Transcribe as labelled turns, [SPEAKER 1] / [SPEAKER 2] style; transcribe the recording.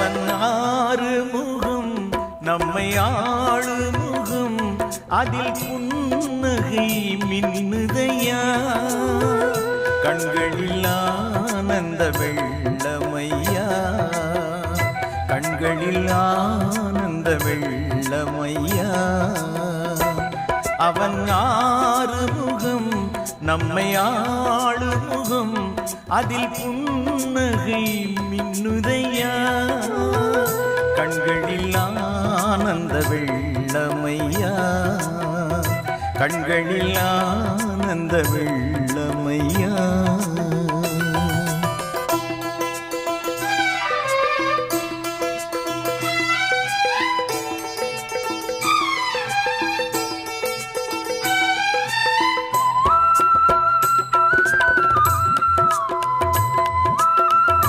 [SPEAKER 1] அவன் ஆறு முகம் நம்மை ஆளு முகம் அதில் புன்னகை மின்னுதையா கண்களில் ஆனந்த வெள்ளமையா கண்களில் ஆனந்த வெள்ளமையா அவன் ஆறு முகம் நம்மை ஆளு முகம் அதில் புன்னகை மின்னுதையா கண்களில் ஆனந்த வெள்ளமையா கண்களில் ஆனந்த